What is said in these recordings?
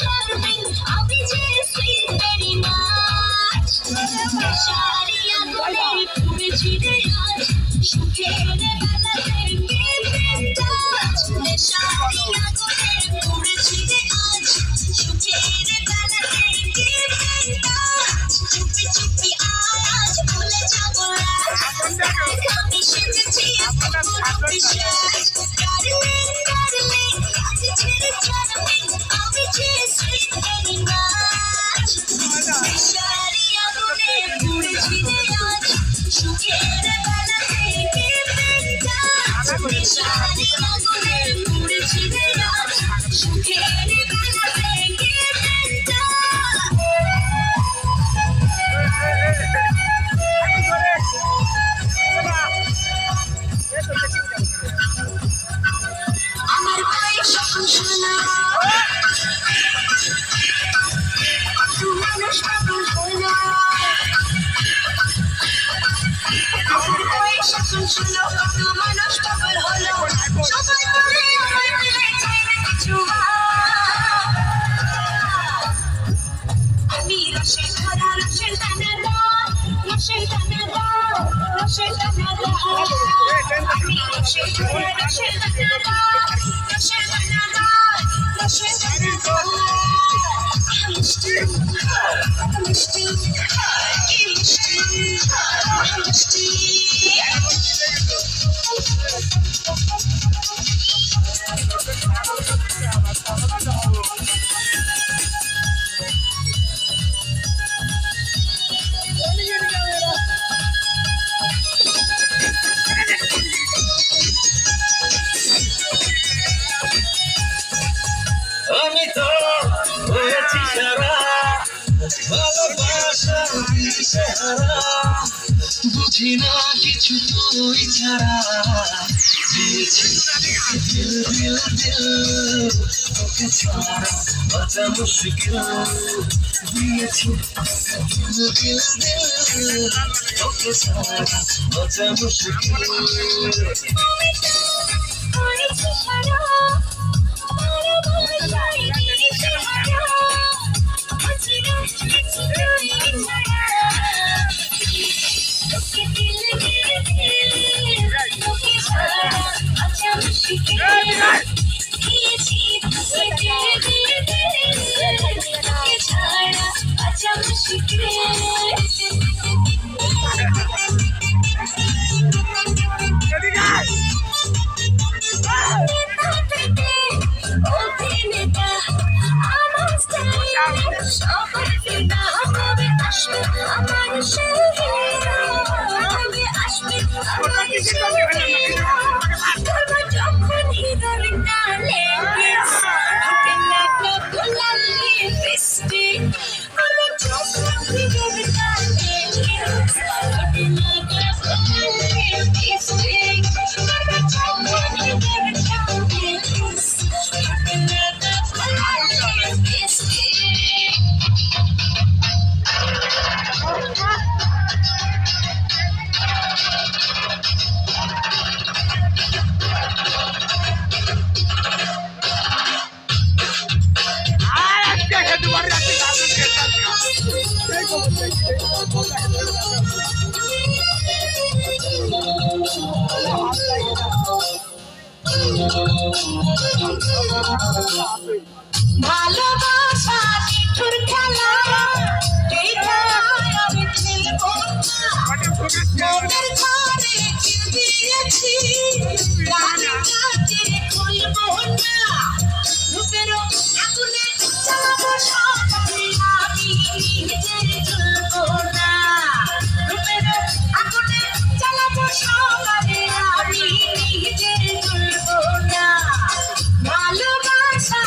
charming, I'll be just sweet very much. Shariya gole pure chide aaj, shukere bala denge touch. Shariya gole pure chide aaj, shukere bala denge touch. Chupi chupi aaj bhule jabo aaj, kami shikchi apno pishaj. Darling, darling, aaj chhede charming, I'll be just sweet very much. Shariya gole pure chide aaj, shukere bala denge touch. Shariya gole pure chide aaj, shukere bala denge touch. আমার পায়ে স্বপ্ন শোনা কত মানুষ পাগল হলো আমার পায়ে স্বপ্ন শোনা কত মানুষ পাগল হলো সবাই বলে আমার দিলে চাই না কিছু আমি রসের ধরা রসের দানা দাও রসের দানা দাও রসের দানা দাও আমি রসের ধরা রসের দানা দাও রসের দানা দাও রসের দানা দাও মিষ্টি মিষ্টি কি মিষ্টি মিষ্টি আমি তো হয়েছি সারা ভালোবাসার দিশেহারা বুঝি না কিছু তুই ছাড়া দিয়েছি দিল দিল দিল তোকে ছাড়া বাঁচা মুশকিল দিয়েছি দিল দিল দিল তোকে ছাড়া বাঁচা মুশকিল করেছি সারা ভালোবাসায় দিশেহারা বুঝি না কিছু তুই ছাড়া তোকে দিল দিল দিল তোকে ছাড়া আচ্ছা মুশকিল দিয়েছি তোকে দিল দিল দিল তোকে ছাড়া আচ্ছা মুশকিল অভিনেতা আমার স্টাইল সবার ফিদা কবে আসবে আমার শহীরা কবে আসবে আমার শহীরা ধরবো যখন হিরোর নালে হাতে লাগলো গোলাপ লিপস্টিক আমার যখন হিরোর নালে হাতে লাগলো গোলাপ লিপস্টিক আমার যখন হিরোর নালে হাতে লাগলো গোলাপ লিপস্টিক ভালোবাসা নিঠুর খেলা এই খেলায় আমি খেলবো না মনের ঘরে চির দিয়েছি রানী কাছে খুলবো না রূপেরও আগুনে জ্বালাবো সবাই আমি নিজের জ্বলবো না রূপেরও আগুনে জ্বালাবো সবাই আমি নিজের জ্বলবো না ভালোবাসা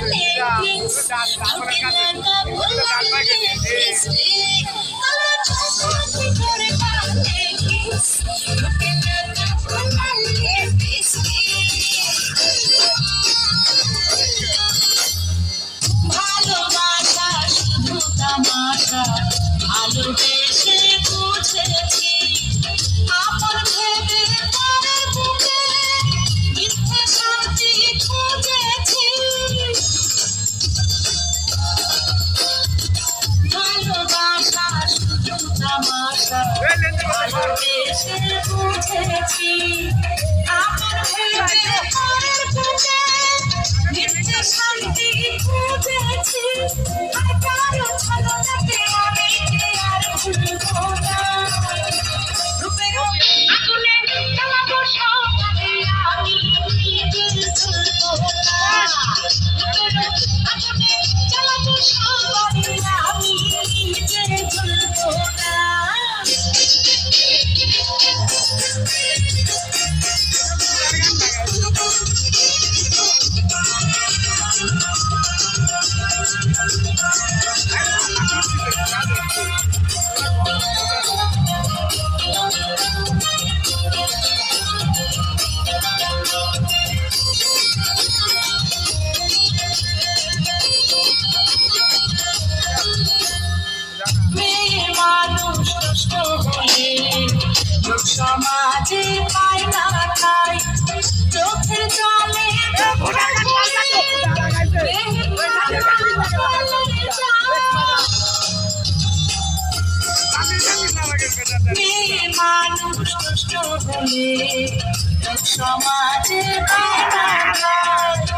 লেগিংস ওকে না বললে লিপস্টিক কালো চশমাতে পরে লেগিংস ওকে না বললে লিপস্টিক ভালোবাসা শুধু তামাশা ভালোবেসে বুঝেছি আপন ভেবে পরের বুকে মিথ্যে শান্তি খুঁজেছি ভালোবাসা শুধু তামাশা ভালোবেসে বুঝেছি আপন ভেবে পরের বুকে মিথ্যে শান্তি খুঁজেছি আর কারো ছলনাতে আমি আর ভুলবো না রূপের আগুনে জ্বালাবো সকালে আমি নিজের ভুলবো না রূপের আগুনে জ্বালাবো সকালে আমি নিজের ভুলবো না মেয়ে মানুষ নষ্ট হলে লোক সমাজে পায় না ঠাই চোখের জলে মেয়ে মানুষ নষ্ট হলে লোক সমাজে পায় না ঠাই